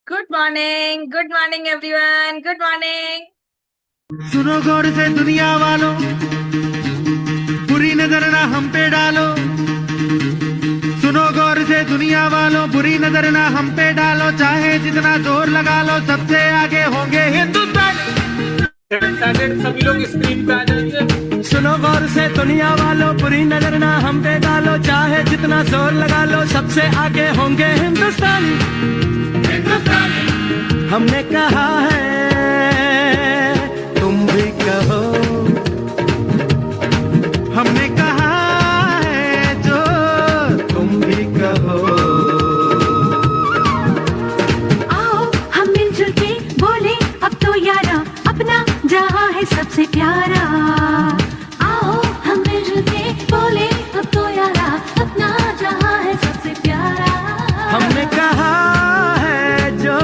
Good morning everyone, good morning. सुनो गौर से दुनिया वालों, बुरी नजर ना हम पे डालो। सुनो गौर से दुनिया वालों, बुरी नजर ना हम पे डालो। चाहे जितना जोर लगा लो, सबसे आगे होंगे हिंदुस्तान। सभी लोग स्क्रीन पे आ जाइए। सुनो गौर से दुनिया वालों, बुरी नजर ना हम पे डालो। चाहे जितना जोर लगा लो, सबसे आगे होंगे हिंदुस्तान। हमने कहा है, तुम भी कहो। हमने कहा है, जो तुम भी कहो। आओ हम मिलजुल के बोले अब तो यारा, अपना जहां है सबसे प्यारा। आओ हम मिलजुल के बोले अब तो यारा, अपना जहां है सबसे प्यारा। हमने कहा है, जो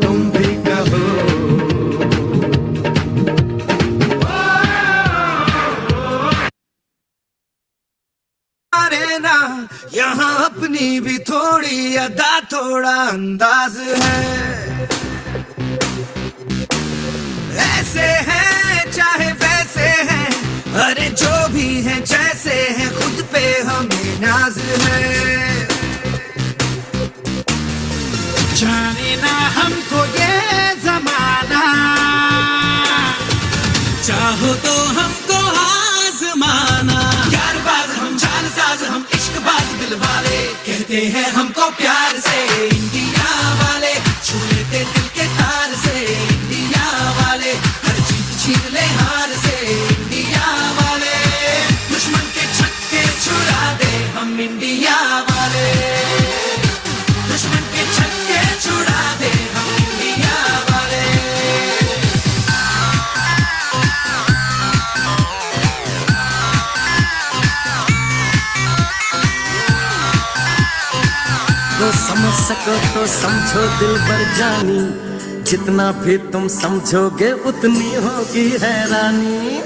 तुम भी कहो। अरे ना यहाँ अपनी भी थोड़ी अदा, थोड़ा अंदाज है। ऐसे हैं चाहे वैसे हैं, अरे जो भी हैं जैसे हैं, खुद पे हमें नाज है। जाने ना हमको ये जमाना, चाहो तो हमको आजमाना। यार बाज हम, जान साज हम, इश्क बाज दिल वाले, कहते हैं हमको प्यार से इंडिया वाले। छू लेते दिल के तार से इंडिया वाले, हर जीत छीन ले हार से इंडिया वाले। दुश्मन के छक्के छुड़ा दे हम इंडिया वाले, दुश्मन के छक्के छुड़ा दे हम इंडिया वाले। तो समझ सको तो समझो दिल भर जानी, जितना भी तुम समझोगे उतनी होगी हैरानी।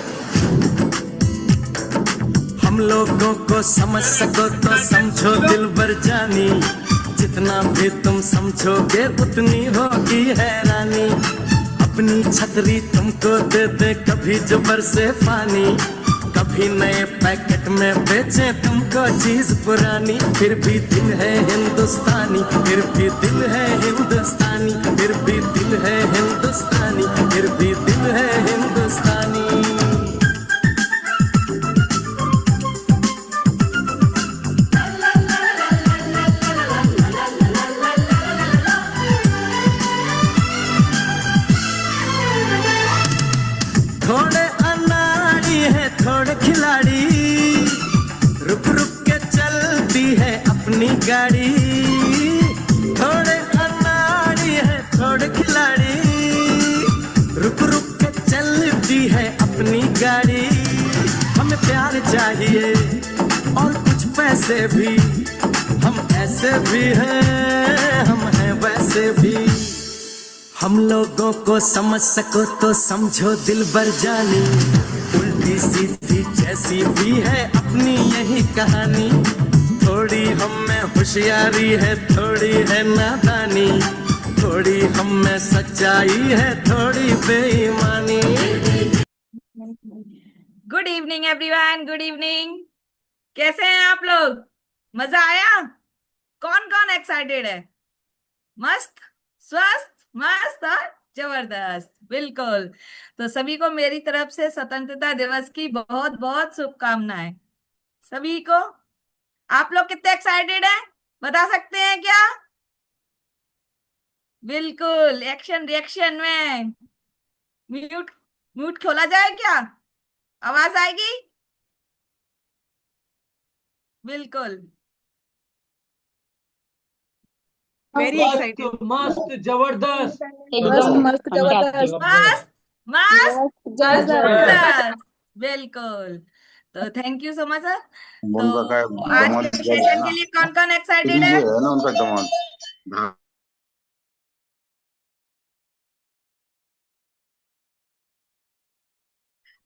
हम लोगों को समझ सको तो समझो दिल भर जानी, जितना भी तुम समझोगे उतनी होगी हैरानी। अपनी छतरी तुमको दे दे कभी जो बरसे पानी, कभी नए पैकेट में बेचे तुमको चीज पुरानी। फिर भी दिल है हिंदुस्तानी, फिर भी दिल है हिंदुस्तानी, फिर भी दिल है हिंदुस्तानी, फिर भी दिल है हिंदुस्तानी। थोड़े अनाड़ी है थोड़े खिलाड़ी, रुक रुक के चलती है अपनी गाड़ी। थोड़े अनाड़ी है थोड़े खिलाड़ी, रुक रुक के चलती है अपनी गाड़ी। हमें प्यार चाहिए और कुछ पैसे भी, हम ऐसे भी हैं, हम हैं वैसे भी। हम लोगों को समझ सको तो समझो दिल भर जानी, उल्टी सीधी जैसी भी है अपनी यही कहानी। थोड़ी हम में होशियारी है, थोड़ी है नादानी, थोड़ी हम में सच्चाई है, थोड़ी बेईमानी। Good evening everyone, good evening. कैसे हैं आप लोग? मजा आया? कौन कौन एक्साइटेड है? मस्त, स्वस्थ, मस्त और जबरदस्त, बिल्कुल। तो सभी को मेरी तरफ से स्वतंत्रता दिवस की बहुत बहुत शुभकामनाएं। सभी को। आप लोग कितने एक्साइटेड हैं? बता सकते हैं क्या? बिल्कुल, एक्शन रिएक्शन में म्यूट म्यूट खोला जाए क्या? आवाज आएगी? बिल्कुल। Very excited. मस्त जबरदस्त। एकदम मस्त मस्त जबरदस्त। जबरदस्त, बिल्कुल। तो thank you so much sir. तो उनका क्या आज दामाद के जज है सेशन ना, के लिए कौन कौन एक्साइटेड श्री है? जो है ना उनका दामाद।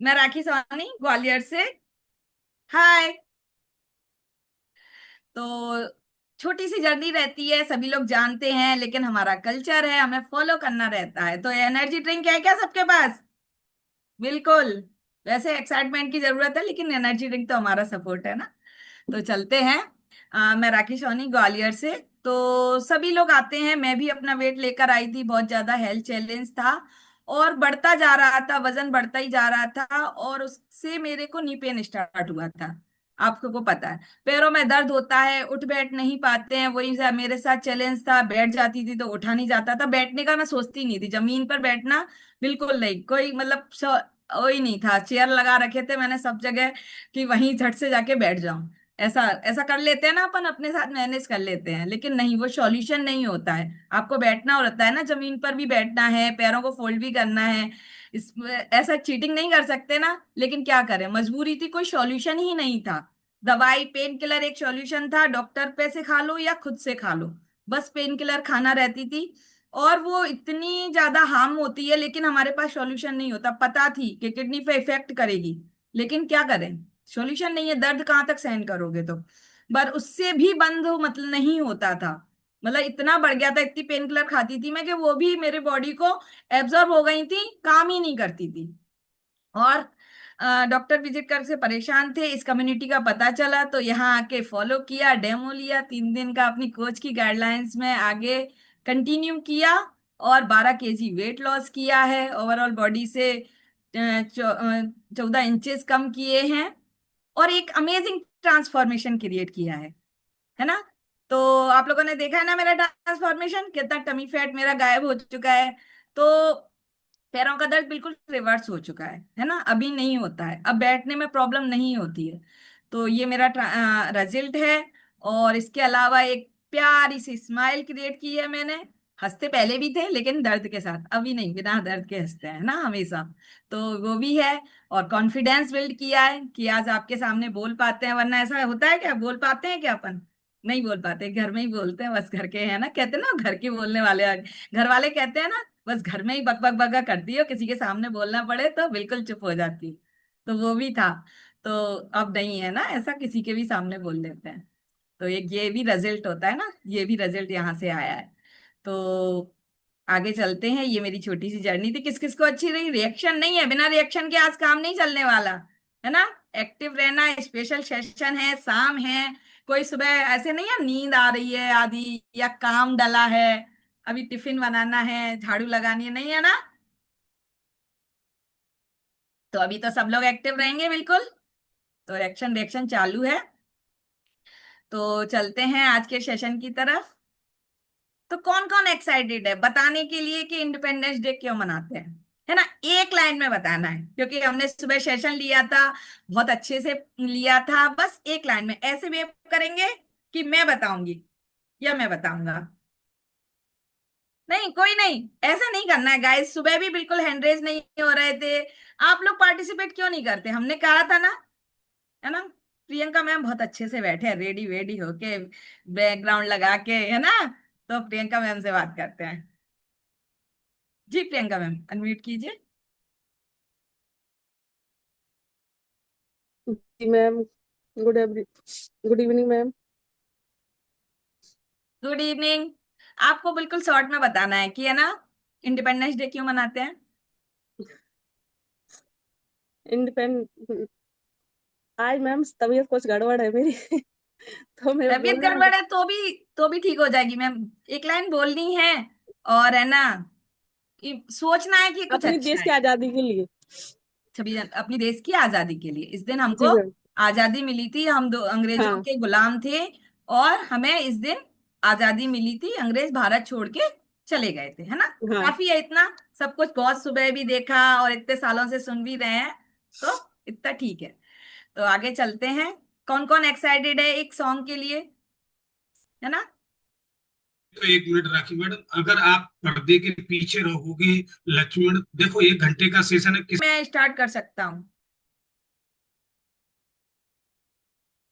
मैं राखी सोनी ग्वालियर से। हाय। तो छोटी सी जर्नी रहती है, सभी लोग जानते हैं, लेकिन हमारा कल्चर है, हमें फॉलो करना रहता है। तो एनर्जी ड्रिंक है क्या सबके पास? बिल्कुल। वैसे एक्साइटमेंट की जरूरत है, लेकिन एनर्जी ड्रिंक तो हमारा सपोर्ट है ना। तो चलते हैं। मैं राखी सोनी ग्वालियर से। तो सभी लोग आते हैं, मैं भी अपना वेट लेकर आई थी, बहुत ज्यादा हेल्थ चैलेंज था और बढ़ता जा रहा था, वजन बढ़ता ही जा रहा था, और उससे मेरे को नी पेन स्टार्ट हुआ था। आपको को पता है, पैरों में दर्द होता है, उठ बैठ नहीं पाते हैं। वही मेरे साथ चैलेंज था, बैठ जाती थी तो उठा नहीं जाता था। बैठने का मैं सोचती नहीं थी, जमीन पर बैठना बिल्कुल नहीं, कोई मतलब वही नहीं था। चेयर लगा रखे थे मैंने सब जगह कि वहीं झट से जाके बैठ जाऊं। ऐसा ऐसा कर लेते हैं ना, अपन अपने साथ मैनेज कर लेते हैं, लेकिन नहीं, वो सॉल्यूशन नहीं होता है। आपको बैठना होता है ना, जमीन पर भी बैठना है, पैरों को फोल्ड भी करना है। इसमें ऐसा चीटिंग नहीं कर सकते ना, लेकिन क्या करें, मजबूरी थी, कोई सॉल्यूशन ही नहीं था। दवाई पेन किलर एक सॉल्यूशन था, डॉक्टर पे से खा लो या खुद से खा लो, बस पेन किलर खाना रहती थी। और वो इतनी ज्यादा हार्म होती है, लेकिन हमारे पास सॉल्यूशन नहीं होता। पता थी कि किडनी पे इफेक्ट करेगी, लेकिन क्या करें, सॉल्यूशन नहीं है, दर्द कहाँ तक सहन करोगे। तो पर उससे भी बंद हो मतलब नहीं होता था। मतलब इतना बढ़ गया था, इतनी पेन किलर खाती थी मैं कि वो भी मेरे बॉडी को एब्जॉर्ब हो गई थी, काम ही नहीं करती थी। और डॉक्टर विजिट कर से परेशान थे, इस कम्युनिटी का पता चला तो यहाँ आके फॉलो किया, डेमो लिया 3 दिन का, अपनी कोच की गाइडलाइंस में आगे कंटिन्यू किया, और 12 kg वेट लॉस किया है। ओवरऑल बॉडी से 14 इंचेस कम किए हैं, और एक अमेजिंग ट्रांसफॉर्मेशन क्रिएट किया है ना। तो आप लोगों ने देखा है ना मेरा ट्रांसफॉर्मेशन, कितना टमी फैट मेरा गायब हो चुका है। तो पैरों का दर्द बिल्कुल रिवर्स हो चुका है ना, अभी नहीं होता है, अब बैठने में प्रॉब्लम नहीं होती है। तो ये मेरा रिजल्ट है। और इसके अलावा एक प्यारी सी स्माइल क्रिएट की है मैंने। हंसते पहले भी थे, लेकिन दर्द के साथ, अभी नहीं, बिना दर्द के हंसते हैं ना हमेशा। तो वो भी है। और कॉन्फिडेंस बिल्ड किया है कि आज आपके सामने बोल पाते हैं, वरना ऐसा होता है क्या, बोल पाते हैं क्या अपन? नहीं बोल पाते, घर में ही बोलते हैं बस। घर के है ना, कहते हैं ना घर के बोलने वाले, घर वाले कहते हैं ना, बस घर में ही बक बक बका करती हो, किसी के सामने बोलना पड़े तो बिल्कुल चुप हो जाती। तो वो भी था। तो अब नहीं है ना ऐसा, किसी के भी सामने बोल लेते हैं। तो एक ये भी रिजल्ट होता है ना, ये भी रिजल्ट यहाँ से आया है। तो आगे चलते हैं, ये मेरी छोटी सी जर्नी थी। किस किस को अच्छी रही? रिएक्शन नहीं है, बिना रिएक्शन के आज काम नहीं चलने वाला, है ना। एक्टिव रहना, स्पेशल सेशन है, शाम है, कोई सुबह ऐसे नहीं है नींद आ रही है आदि, या काम डला है, अभी टिफिन बनाना है, झाड़ू लगानी है, नहीं है ना। तो अभी तो सब लोग एक्टिव रहेंगे बिल्कुल। तो रिएक्शन रिएक्शन चालू है। तो चलते हैं आज के सेशन की तरफ। तो कौन कौन एक्साइटेड है बताने के लिए कि इंडिपेंडेंस डे क्यों मनाते हैं, है ना? एक लाइन में बताना है, क्योंकि हमने सुबह सेशन लिया था, बहुत अच्छे से लिया था। बस एक लाइन में ऐसे वेव करेंगे कि मैं बताऊंगी या मैं बताऊंगा। नहीं, कोई नहीं, ऐसा नहीं करना है गाइस। सुबह भी बिल्कुल हैंड रेज नहीं हो रहे थे। आप लोग पार्टिसिपेट क्यों नहीं करते? हमने कहा था ना, है ना। प्रियंका मैम बहुत अच्छे से बैठे हैं, रेडी वेडी होके, बैकग्राउंड लगा के, है ना। तो प्रियंका मैम से बात करते हैं। जी प्रियंका मैम, अनम्यूट कीजिए। जी ma'am. Good evening ma'am. Good evening. आपको बिल्कुल शॉर्ट में बताना है कि, है ना, इंडिपेंडेंस डे क्यों मनाते हैं। इंडिपेंड आज मैम तबीयत कुछ गड़बड़ है मेरी तो मैं तबीयत बोलने में गड़बड़ है तो भी ठीक हो जाएगी मैम। एक लाइन बोलनी है, और है ना, कि सोचना है कि कुछ अपनी अच्छा देश है। की आजादी के लिए। 26 अपनी देश की आजादी के लिए, इस दिन हमको जी मैम। आजादी मिली थी, हम दो अंग्रेजों हाँ के गुलाम थे, और हमें इस दिन आजादी मिली थी। अंग्रेज भारत छोड़ के चले गए थे, है ना। हाँ। काफी है इतना, सब कुछ बहुत सुबह भी देखा और इतने सालों से सुन भी रहे हैं, तो इतना ठीक है। तो आगे चलते हैं। कौन कौन एक्साइटेड है एक सॉन्ग के लिए, है ना? तो 1 मिनट राखी मैडम, अगर आप पर्दे के पीछे रहोगे, लक्ष्मण देखो 1 घंटे का सेशन है, किस मैं स्टार्ट कर सकता हूँ,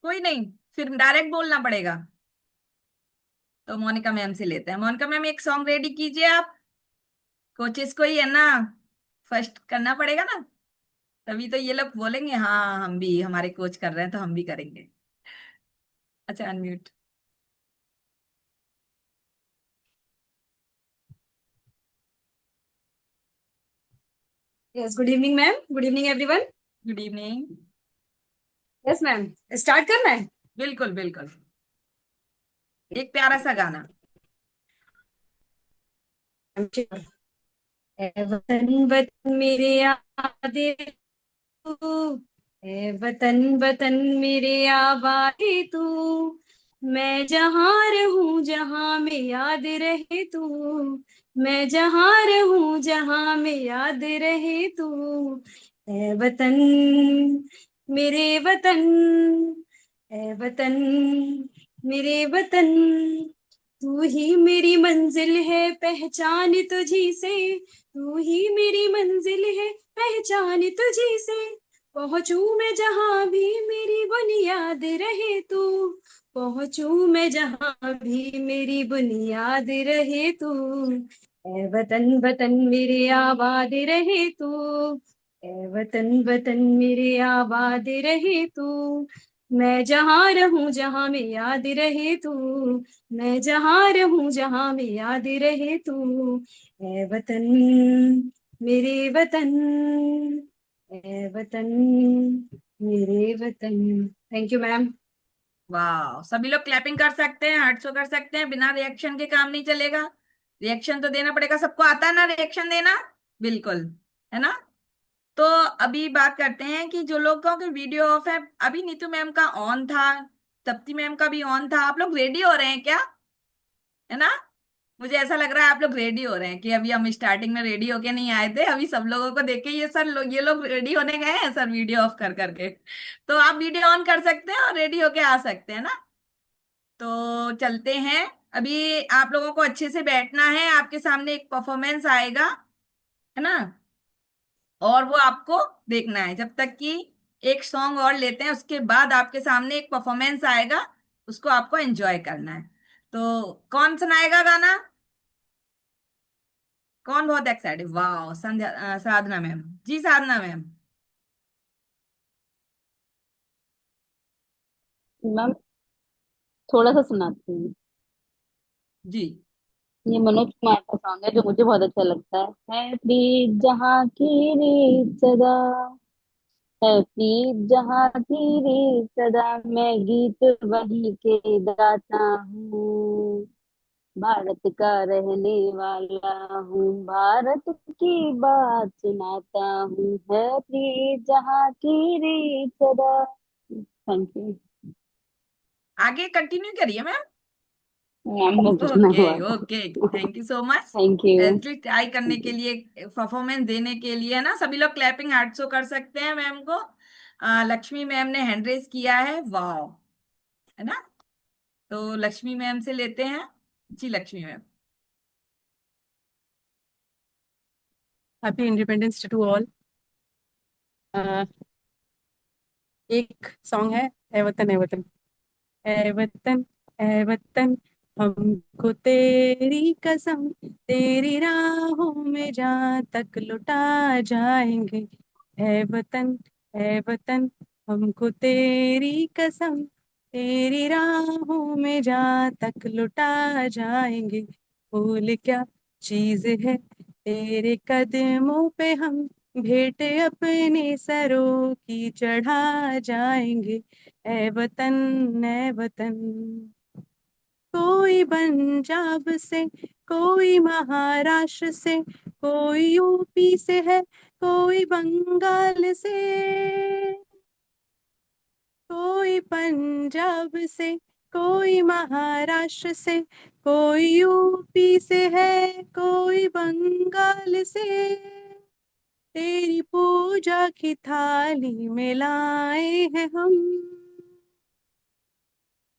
कोई नहीं, फिर डायरेक्ट बोलना पड़ेगा। तो मोनिका मैम से लेते हैं। मोनिका मैम एक सॉन्ग रेडी कीजिए आप, कोचेस को ही है ना, फर्स्ट करना पड़ेगा ना, तभी तो ये लोग बोलेंगे हाँ हम भी, हमारे कोच कर रहे हैं तो हम भी करेंगे। अच्छा, unmute. Yes, good evening, ma'am. Good evening, everyone. Good evening. Yes, ma'am. Start करना है? बिल्कुल बिल्कुल, एक प्यारा सा गाना। I'm sure. ऐ वतन वतन मेरे यादे तू, ऐ वतन वतन मेरे आबादी तू, मैं जहाँ रहूं जहाँ में याद रहे तू, मैं जहाँ रहूं जहाँ में याद रहे तू, ऐ वतन मेरे वतन, ऐ वतन मेरे वतन, तू ही मेरी मंजिल है पहचान तुझी से, तू ही मेरी मंजिल है पहचान तुझी से, पहुंचू मैं जहां भी मेरी बुनियाद रहे तू, पहुंचू मैं जहां भी मेरी बुनियाद रहे तू, ऐ वतन वतन मेरे आबाद रहे तू, ऐ वतन वतन मेरे आबाद रहे तू, मैं जहां रहूं जहां में याद रहे तू, मैं जहां रहूं जहां में याद रहे तू, ऐ वतन मेरे वतन, ऐ वतन मेरे वतन। Thank you ma'am. वाह, सभी लोग क्लैपिंग कर सकते हैं, हार्ट शो कर सकते हैं, बिना रिएक्शन के काम नहीं चलेगा। रिएक्शन तो देना पड़ेगा, सबको आता है ना रिएक्शन देना? बिल्कुल, है ना? तो अभी बात करते हैं कि जो लोगों के वीडियो ऑफ है, अभी नीतू मैम का ऑन था, तप्ती मैम का भी ऑन था, आप लोग रेडी हो रहे हैं क्या? है ना? मुझे ऐसा लग रहा है आप लोग रेडी हो रहे हैं कि अभी हम स्टार्टिंग में रेडी होके नहीं आए थे, अभी सब लोगों को देख के ये लोग रेडी होने गए हैं सर वीडियो ऑफ कर करके। तो आप वीडियो ऑन कर सकते हैं और रेडी होके आ सकते हैं ना? तो चलते हैं। अभी आप लोगों को अच्छे से बैठना है, आपके सामने एक परफॉर्मेंस आएगा, है ना? और वो आपको देखना है, जब तक कि एक सॉन्ग और लेते हैं, उसके बाद आपके सामने एक परफॉर्मेंस आएगा, उसको आपको एंजॉय करना है। तो कौन सुनाएगा गाना? कौन बहुत एक्साइटेड? वाह, संध्या साधना मैम जी, साधना मैम। मैम थोड़ा सा सुनाती हूँ। जी। ये मनोज कुमार का सॉन्ग है जो मुझे बहुत अच्छा लगता है प्रीत जहाँ की रीत सदा, है प्रीत जहाँ की रीत सदा, मैं गीत वही के गाता हूँ, भारत का रहने वाला हूँ, भारत की बात सुनाता हूँ, है प्रीत जहाँ की रीत सदा। थैंक यू आगे कंटिन्यू करिए मैम। मैम, बस इतना ओके हुआ था। Okay, thank you so much. Thank you. At least try करने के लिए, परफॉर्मेंस देने के लिए, है ना? सभी लोग क्लैपिंग हार्ट शो कर सकते हैं मैम को। लक्ष्मी मैम ने हैंड रेज किया है, वाह, है ना? तो लक्ष्मी मैम से लेते हैं। जी Lakshmi ma'am. Happy independence day to all. एक सॉन्ग है, ए वतन ए वतन, ए वतन ए वतन, हमको तेरी कसम, तेरी राहों में जहाँ तक लुटा जाएंगे, ए वतन ए वतन, हमको तेरी कसम, तेरी राहों में जहाँ तक लुटा जाएंगे, भूल क्या चीज है तेरे कदमों पे हम, भेंट अपने सरों की चढ़ा जाएंगे, ए वतन ए वतन। कोई पंजाब से, कोई महाराष्ट्र से, कोई यूपी से है, कोई बंगाल से, कोई पंजाब से, कोई महाराष्ट्र से, कोई यूपी से है, कोई बंगाल से, तेरी पूजा की थाली में लाए हैं हम,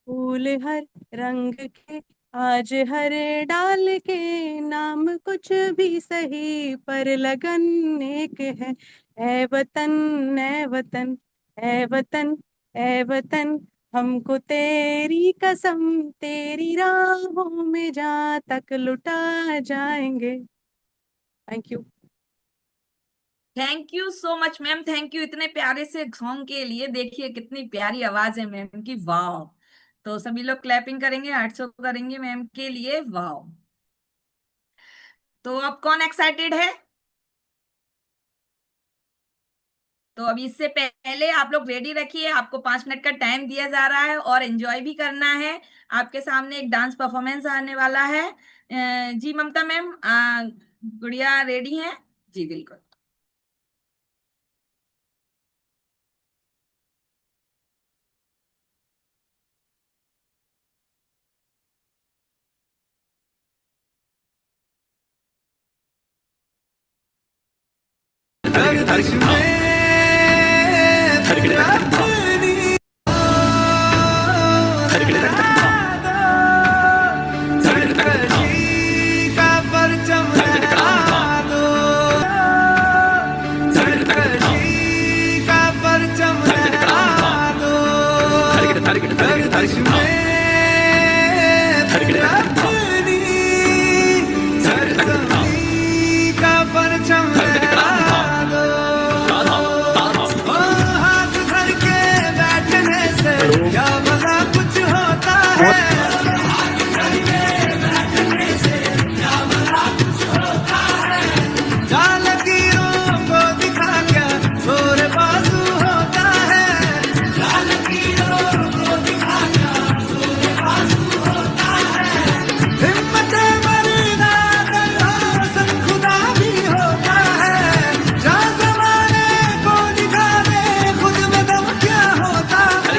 फूल हर रंग के, आज हर डाल के, नाम कुछ भी सही पर लगन एक है, ए वतन ए वतन, ए वतन ए वतन, हमको तेरी कसम, तेरी राहों में जहाँ तक लुटा जाएंगे। Thank you. Thank you so much ma'am, thank you इतने प्यारे से सॉन्ग के लिए। देखिए कितनी प्यारी आवाज है मैम की, वाह। तो सभी लोग क्लैपिंग करेंगे, हार्ट शो करेंगे मैम के लिए, वाह। तो अब कौन एक्साइटेड है? तो अभी इससे पहले आप लोग रेडी रखिए, आपको 5 मिनट का टाइम दिया जा रहा है और एंजॉय भी करना है। आपके सामने एक डांस परफॉर्मेंस आने वाला है। जी ममता मैम, गुड़िया रेडी है? जी बिल्कुल। गर्दिश में सरकशी का परचम लहरा दो, सरकशी का परचम लहरा दो। गर्दिश में अपनी सरसब्जी का परचम लहरा दो। ओ हाथ धर के बैठने से क्या मजा कुछ होता है। जाल लकीरों को दिखा क्या जोर बाजू होता है। जाल लकीरों को दिखा क्या जोर बाजू होता है। हिम्मत मर्दा दरअसल खुदा भी होता है। जा ज़माने को दिखा दे खुद में दम क्या होता है।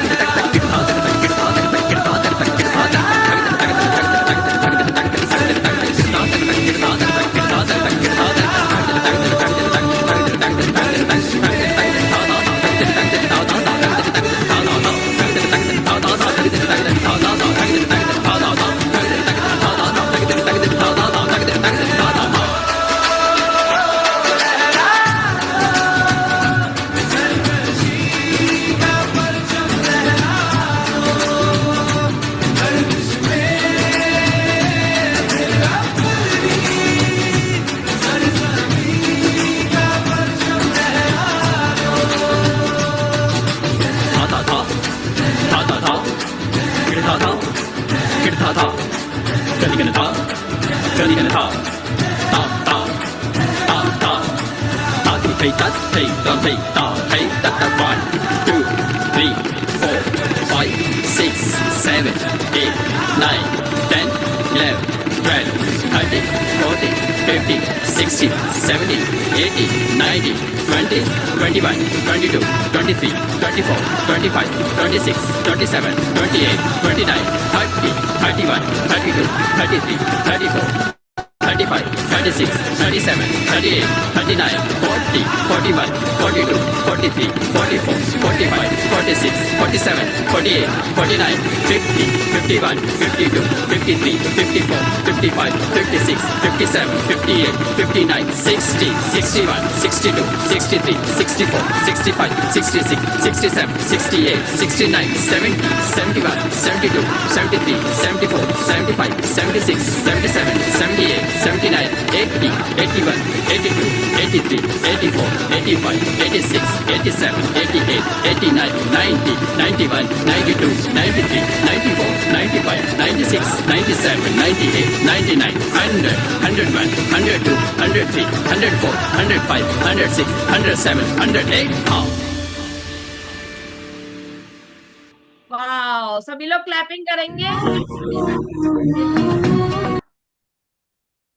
वाह, सभी लोग क्लैपिंग करेंगे।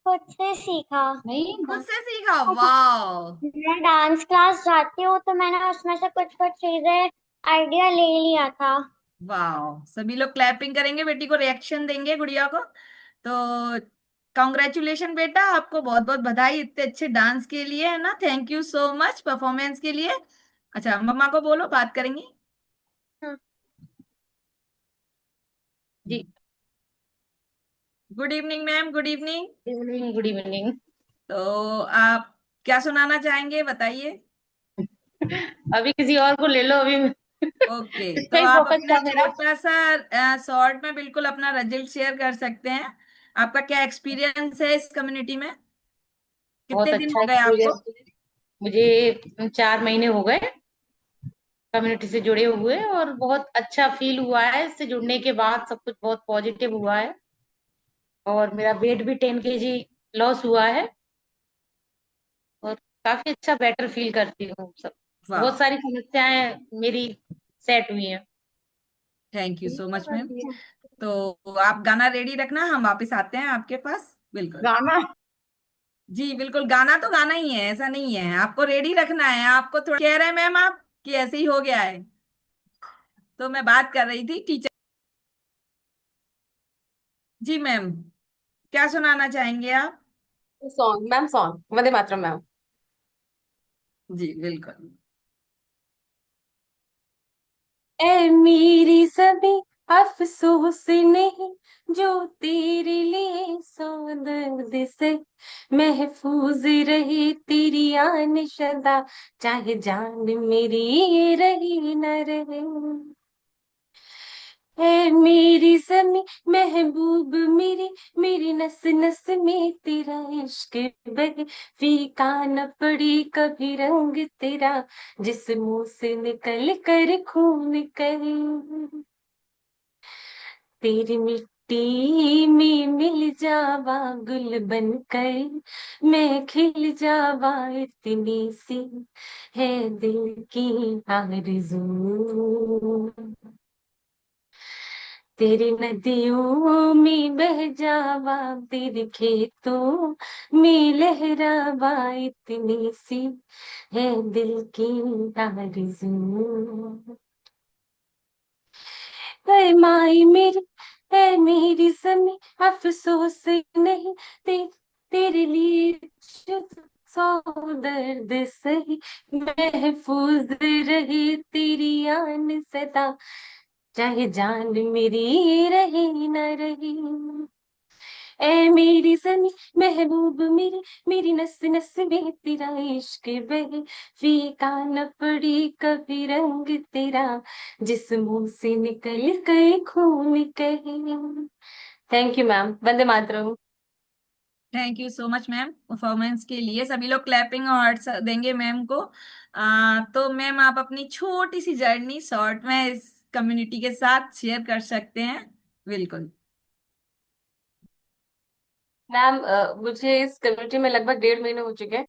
खुद से सीखा। खुद से सीखा, वाह। मैं डांस क्लास जाती हूँ तो मैंने उसमें से कुछ कुछ चीजें आइडिया ले लिया था। वाह, सभी लोग क्लैपिंग करेंगे, बेटी को रिएक्शन देंगे गुड़िया को। तो कॉन्ग्रेचुलेशन बेटा, आपको बहुत बहुत बधाई इतने अच्छे डांस के लिए, है ना। Thank you so much performance के लिए। अच्छा, मम्मा को बोलो, बात करेंगी। जी, good evening ma'am, good evening. Evening, good evening. तो आप क्या सुनाना चाहेंगे, बताइए। अभी किसी और को ले लो, अभी ओके, इस तो पे ही आप फोकस अपना था मेरा। छोटा सा शॉर्ट में बिल्कुल अपना रिजल्ट शेयर कर सकते हैं। आपका क्या एक्सपीरियंस है इस कम्युनिटी में? बहुत कितने दिन अच्छा हो गए आपको? एक्सपीरियंस। मुझे 4 महीने हो गए कम्युनिटी से जुड़े हुए, और बहुत अच्छा फील हुआ है इससे जुड़ने के बाद। सब कुछ बहुत पॉजिटिव हुआ है, और मेरा वेट भी 10 kg लॉस हुआ है, और काफी अच्छा बेटर फील करती हूँ सब। वाह, बहुत सारी समस्याएं मेरी सेट हुई हैं। Thank you so much ma'am. तो आप गाना रेडी रखना, हम वापस आते हैं आपके पास, बिल्कुल। गाना। जी बिल्कुल, गाना तो गाना ही है, ऐसा नहीं है, आपको रेडी रखना है। आपको थोड़ा कह रहे हैं मैम आप कि ऐसे ही हो गया है, तो मैं बात कर रही थी टीचर। जी मैम, क्या सुनाना चाहेंगे आप? Song ma'am, song Vande Mataram ma'am. जी बिल्कुल। ए मेरी सभी अफसोस नहीं, जो तेरे लिए सौ दर्द से महफूज रहे तेरी आन शदा, चाहे जान मेरी ये रही न रहे। है मेरी समी महबूब मेरी, मेरी नस नस में तेरा इश्क बहे, फीका न पड़ी कभी रंग तेरा, जिस मुंह से निकल कर खून कहे। तेरी मिट्टी में मिल जावा गुल बनकर, मैं खिल जावा, इतनी सी है दिल की आरज़ू। तेरी नदियों में बह जावा, तेरे खेतों में लहरावा, इतनी सी है दिल की आरज़ू। है माई मेरी, है मेरी समी अफसोस नहीं, तेरे लिए जो सौ दर्द सही, महफूज रहे तेरी आन सदा, चाहे जान मेरी रहे न रही। ए मेरी सनी महबूब मेरी, मेरी नस नस में तेरा इश्क बहे, फीका न पड़ी कभी रंग तेरा, जिस मुंह से निकल गए खून कहे। Thank you ma'am, Vande Mataram. Thank you so much ma'am performance के लिए। सभी लोग क्लैपिंग और hearts देंगे मैम को। तो मैम आप अपनी छोटी सी जर्नी शॉर्ट में इस कम्युनिटी के साथ शेयर कर सकते हैं, बिल्कुल। मैम मुझे इस कम्युनिटी में लगभग 1.5 महीने हो चुके हैं,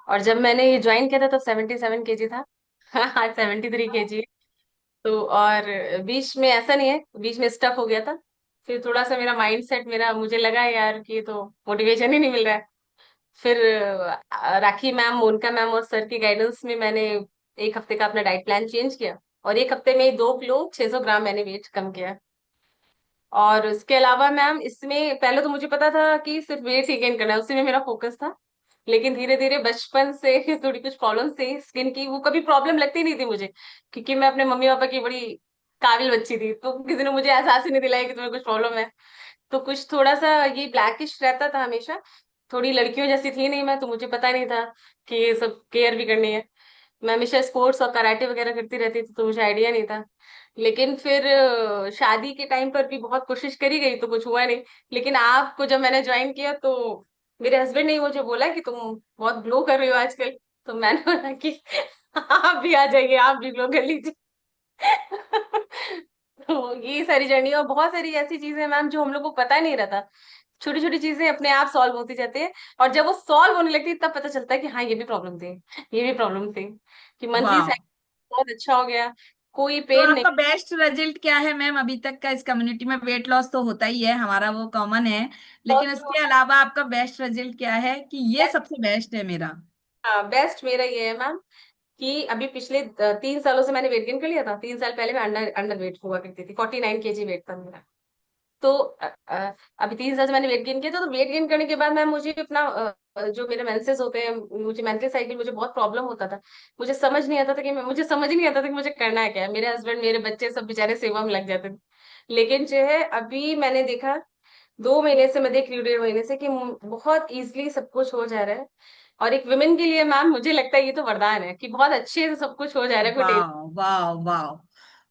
और जब मैंने ये ज्वाइन किया था तब 77 kg था। आज 73 kg। तो और बीच में ऐसा नहीं है, बीच में स्टफ हो गया था। फिर थोड़ा सा मेरा माइंड सेट, मेरा मुझे लगा यार कि ये तो मोटिवेशन ही नहीं मिल रहा है। फिर राखी मैम, मोनिका मैम और सर की गाइडेंस में मैंने 1 हफ्ते का अपना डाइट प्लान चेंज किया, और 1 हफ्ते में 2 किलो 600 ग्राम मैंने वेट कम किया। और उसके अलावा मैम, इसमें पहले तो मुझे पता था कि सिर्फ वेट ही गेन करना है, उसी में मेरा फोकस था। लेकिन धीरे धीरे बचपन से थोड़ी कुछ प्रॉब्लम थी स्किन की, वो कभी प्रॉब्लम लगती नहीं थी मुझे, क्योंकि मैं अपने मम्मी पापा की बड़ी काबिल बच्ची थी, तो किसी ने मुझे एहसास ही नहीं दिलाया कि तुम्हें कुछ प्रॉब्लम है। तो कुछ थोड़ा सा ये ब्लैकिश रहता था हमेशा। थोड़ी लड़कियों जैसी थी नहीं मैं, तो मुझे पता नहीं था कि ये सब केयर भी करनी है। मैं हमेशा स्पोर्ट्स और कराटे वगैरह करती रहती थी, तो मुझे आइडिया नहीं था। लेकिन फिर शादी के टाइम पर भी बहुत कोशिश करी गई तो कुछ हुआ नहीं। लेकिन आपको जब मैंने ज्वाइन किया तो मेरे हस्बैंड ने मुझे बोला कि तुम बहुत ग्लो कर रही हो आजकल। तो मैंने बोला कि आप भी आ जाइए, आप भी ग्लो कर लीजिए। तो ये सारी जर्नी और बहुत सारी ऐसी चीजें हैं मैम जो हम लोग को पता नहीं रहता। छोटी छोटी चीजें अपने आप सॉल्व होती जाती है, और जब वो सॉल्व होने लगती है तब पता चलता है कि हाँ ये भी प्रॉब्लम थी, ये भी प्रॉब्लम थी। कि मंथली वाह, साइकिल बहुत अच्छा हो गया, कोई तो पेन नहीं। आपका बेस्ट रिजल्ट क्या है मैम अभी तक का? इस कम्युनिटी में वेट लॉस तो होता ही है हमारा, वो कॉमन है, लेकिन उसके अलावा आपका बेस्ट रिजल्ट क्या है कि ये सबसे बेस्ट है मेरा? हाँ, बेस्ट मेरा ये है मैम कि अभी पिछले 3 सालों से मैंने वेट गेन कर लिया था। 3 साल पहले मैं अंडर अंडर वेट हुआ करती थी, 49 kg वेट था मेरा। तो अभी 3 साल से मैंने वेट गेन किया था। तो वेट गेन करने के बाद मैम मुझे अपना जो मेरे मेंसेस होते हैं, मुझे मेंस्ट्रुअल साइकिल, मुझे बहुत प्रॉब्लम होता था। मुझे समझ नहीं आता था कि मुझे करना है क्या है। मेरे हस्बैंड, मेरे बच्चे सब बेचारे सेवा में लग जाते थे। लेकिन जो है अभी मैंने देखा, 2 महीने से मैं देख रही हूँ, 1.5 महीने से, कि बहुत इजीली सब कुछ हो जा रहा है। और एक वुमेन के लिए मैम मुझे लगता है ये तो वरदान है कि बहुत अच्छे से सब कुछ हो जा रहा है, कोई वाह टेंशन। वाह वाह,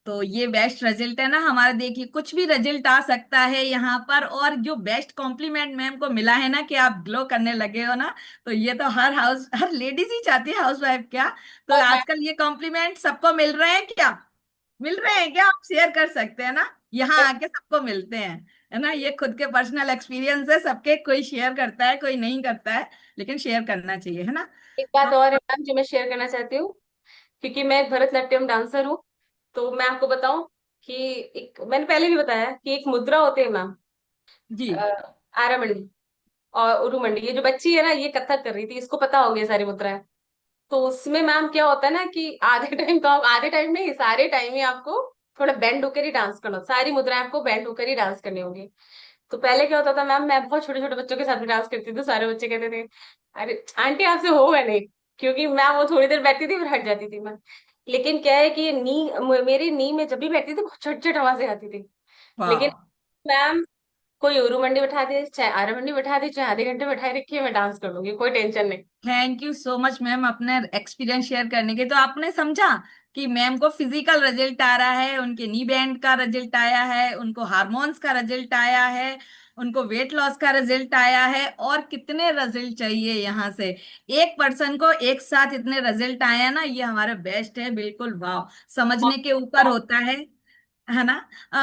तो ये बेस्ट रिजल्ट है ना हमारे। देखिए कुछ भी रिजल्ट आ सकता है यहाँ पर, और जो बेस्ट कॉम्प्लीमेंट मैम को मिला है ना कि आप ग्लो करने लगे हो ना, तो ये तो हर लेडीज ही चाहती है, हाउस वाइफ क्या। तो आजकल ये कॉम्प्लीमेंट सबको मिल रहे हैं क्या? मिल रहे हैं क्या? आप शेयर कर सकते हैं ना, यहाँ आके सबको मिलते हैं, है ना। ये खुद के पर्सनल एक्सपीरियंस है सबके, कोई शेयर करता है कोई नहीं करता है, लेकिन शेयर करना चाहिए, है ना। एक बात तो और है मैम जो मैं शेयर करना चाहती हूँ, क्योंकि मैं एक भरतनाट्यम डांसर हूँ। तो मैं आपको बताऊं कि एक मैंने पहले भी बताया कि एक मुद्रा होती है मैम, जी। आरामंडी और उरुमंडी। ये जो बच्ची है ना, ये कथक कर रही थी, इसको पता होगी ये सारी मुद्राएं। तो उसमें मैम क्या होता है ना कि आधे टाइम तो आप, आधे टाइम नहीं, सारे टाइम ही आपको थोड़ा बेंड होकर ही डांस करना, सारी मुद्राएं आपको बेंड होकर ही डांस करनी होगी। तो पहले क्या होता था मैम, मैं बहुत छोटे छोटे बच्चों के साथ भी डांस करती थी, तो सारे बच्चे कहते थे अरे आंटी आपसे होगा नहीं, क्योंकि मैं वो थोड़ी देर बैठती थी फिर हट जाती थी मैं। लेकिन क्या है कि मेरी नी में जब भी बैठती थी बहुत छट छट आवाजें आती थी। लेकिन वाह। मैम, कोई उरु मंडी बैठा दे चाहे आरा मंडी बैठा दे चाहे आधे घंटे बैठाए रखिए, मैं डांस कर लूंगी, कोई टेंशन नहीं। Thank you so much ma'am अपने एक्सपीरियंस शेयर करने के। तो आपने समझा कि मैम को फिजिकल रिजल्ट आ रहा है, उनके नी बैंड का रिजल्ट आया है, उनको हार्मोन्स का रिजल्ट आया है, उनको वेट लॉस का रिजल्ट आया है, और कितने रिजल्ट चाहिए यहाँ से। एक पर्सन को एक साथ इतने रिजल्ट आए हैं ना, ये हमारा बेस्ट है, बिल्कुल वाह। समझने के ऊपर होता है ना।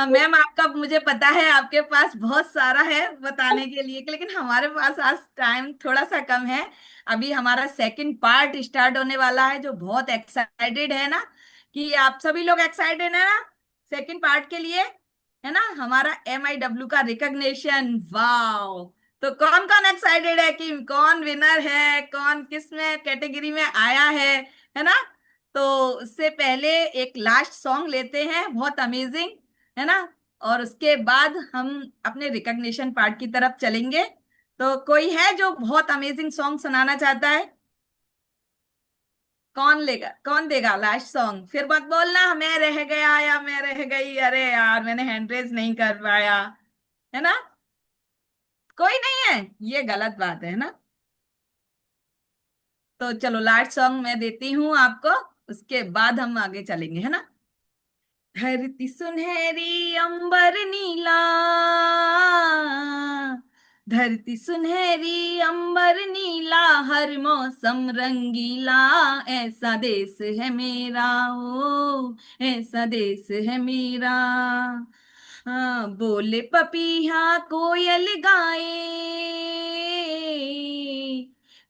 मैम आपका मुझे पता है आपके पास बहुत सारा है बताने के लिए, लेकिन हमारे पास आज टाइम थोड़ा सा कम है। अभी हमारा सेकंड पार्ट स्टार्ट होने वाला है, जो बहुत एक्साइटेड है ना, कि आप सभी लोग एक्साइटेड है ना सेकंड पार्ट के लिए, है ना। हमारा MIW का रिकॉग्निशन, वाओ। तो कौन कौन एक्साइटेड है कि कौन विनर है, कौन किस में कैटेगरी में आया है ना। तो उससे पहले एक लास्ट सॉन्ग लेते हैं, बहुत अमेजिंग, है ना। और उसके बाद हम अपने रिकॉग्निशन पार्ट की तरफ चलेंगे। तो कोई है जो बहुत अमेजिंग सॉन्ग सुनाना चाहता है? कौन लेगा, कौन देगा लास्ट सॉन्ग? फिर मत बोलना मैं रह गया या मैं रह गई, अरे यार मैंने हैंड रेज नहीं कर पाया, है ना। कोई नहीं है, ये गलत बात है ना। तो चलो लास्ट सॉन्ग मैं देती हूँ आपको, उसके बाद हम आगे चलेंगे, है ना। धरती सुनहरी अंबर नीला, धरती सुनहरी अंबर नीला, हर मौसम रंगीला, ऐसा देश है मेरा, ओ ऐसा देश है मेरा। हाँ, बोले पपीहा कोयल गाए,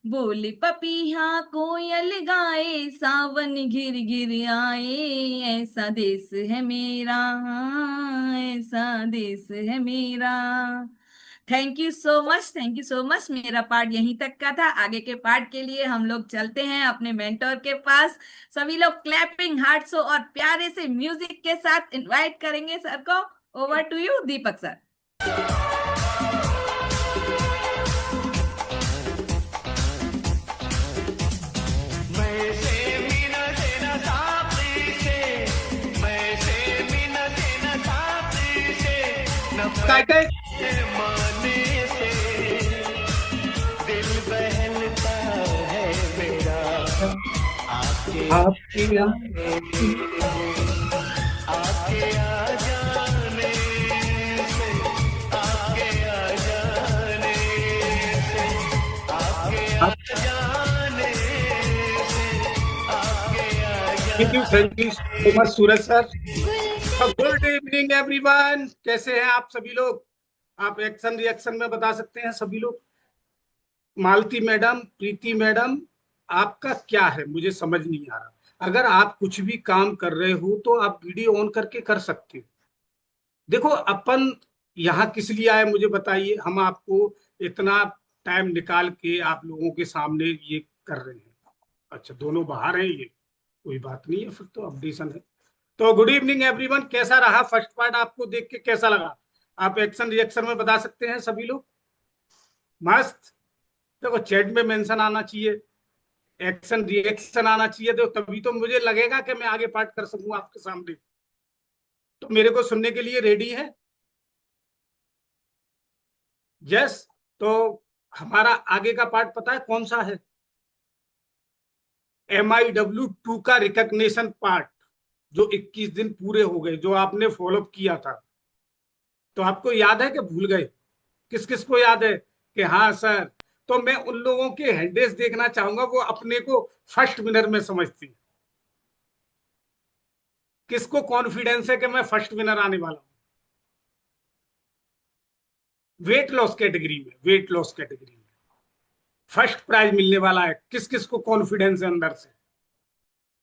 बोले पपीहा कोयल गाए, सावन घिर घिर आए, ऐसा देश है मेरा, हाँ, ऐसा देश है मेरा। Thank you so much, thank you so much. मेरा पार्ट यहीं तक का था, आगे के पार्ट के लिए हम लोग चलते हैं अपने मेंटोर के पास। सभी लोग क्लैपिंग हार्ट्स और प्यारे से म्यूजिक के साथ इनवाइट करेंगे सर को। Over to you Deepak sir. काय काय आपके thank you so much Suraj sir. Good evening everyone, कैसे हैं आप सभी लोग? आप एक्शन रिएक्शन में बता सकते हैं सभी लोग। मालती मैडम, प्रीति मैडम, आपका क्या है मुझे समझ नहीं आ रहा। अगर आप कुछ भी काम कर रहे हो तो आप वीडियो ऑन करके कर सकते हो। देखो अपन यहाँ किस लिए आए मुझे बताइए। हम आपको इतना टाइम निकाल के आप लोगों के सामने ये कर रहे हैं। अच्छा दोनों बाहर हैं, ये कोई बात नहीं है, फिर तो अपडेशन है। तो गुड इवनिंग एवरीवन, कैसा रहा फर्स्ट पार्ट? आपको देख के कैसा लगा? आप एक्शन रिएक्शन में बता सकते हैं सभी लोग। मस्त। देखो चैट में मेंशन आना चाहिए, एक्शन रिएक्शन आना चाहिए, तो तभी तो मुझे लगेगा कि मैं आगे पार्ट कर सकूं आपके सामने। तो मेरे को सुनने के लिए रेडी है? यस। तो हमारा आगे का पार्ट पता है कौन सा है? MIW 2 का रिकॉग्निशन पार्ट, जो 21 दिन पूरे हो गए, जो आपने फॉलोअप किया था। तो आपको याद है कि भूल गए? किस किस को याद है कि हाँ सर? तो मैं उन लोगों के हैंडल्स देखना चाहूंगा वो अपने को फर्स्ट विनर में समझती हैं। किसको कॉन्फिडेंस है कि मैं फर्स्ट विनर आने वाला हूं? वेट लॉस कैटेगरी में, वेट लॉस कैटेगरी में फर्स्ट प्राइज मिलने वाला है। किस किस को कॉन्फिडेंस है अंदर से?